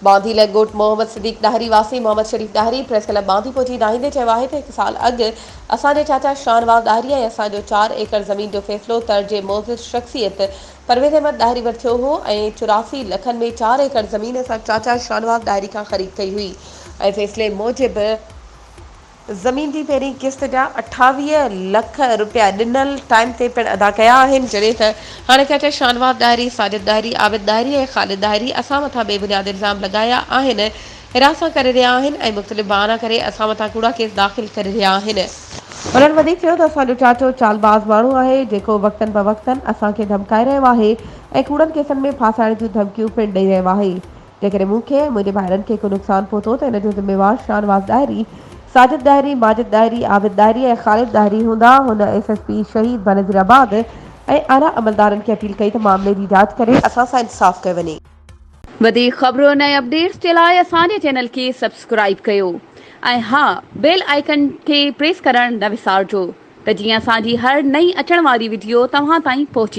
बांदी लॻोट मोहम्मद सिद्दीक डाहरी वासी मोहम्मद शरीफ Dahri press club बांदी पहुची नाहींदे चयो आहे त हिकु साल अॻु असांजे चाचा शाहनवाज़ डाहरी ऐं असांजो 4 एकड़ ज़मीन जो फ़ैसिलो तर्जे मोज़िज़ शख़्सियत परवेज़ अहमद डाहरी वटि थियो हो ऐं 84 लखनि में 4 एकड़ ज़मीन असां चाचा शाहनवाज़ डाहरी खां ख़रीद कई हुई ऐं फ़ैसिले मूजिबि ज़मीन जी पहिरीं क़िस्त जा 28 लख रुपया ॾिनल टाइम ते पिणु अदा कया आहिनि जॾहिं त हाणे चाचा शाहनवाज़ डाहरी साजिद डाहरी आबिद डाहरी ऐं ख़ालिद डाहरी असां मथां बेबुनियाद इल्ज़ाम लॻाया आहिनि हिरासत करे रहिया आहिनि ऐं मुख़्तलिफ़ बहाना करे असां मथां कूड़ा केस दाख़िल करे रहिया आहिनि। उन्हनि वधीक चयो त असांजो चाचो चालबाज़ माण्हू आहे जेको वक़्तनि ब वक़्तनि असांखे धमकाए रहियो आहे ऐं कूड़नि केसनि में फासाइण जूं धमकियूं पिणु ॾेई रहियो आहे। जेकॾहिं मूंखे ऐं मुंहिंजे भाइरनि खे को नुक़सानु पहुतो त इन जो ज़िम्मेवार शाहनवाज़ डाहरी साजिद डाहरी माजिद डाहरी आबिद डाहरी ऐं ख़ालिद डाहरी हूंदा। हुन SSP शहीद बनज़ीराबाद ऐं आला अमलदारनि खे अपील कई त मामले जी जांच करे असां सां इंसाफ़ कयो वञे। वधीक ख़बरुनि ऐं अपडेट्स जे लाइ असांजे चैनल खे सब्सक्राइब कयो ऐं हा बेल आइकन खे प्रेस करणु न विसारिजो त जीअं असांजी हर नई अचण वारी वीडियो तव्हां ताईं पहुची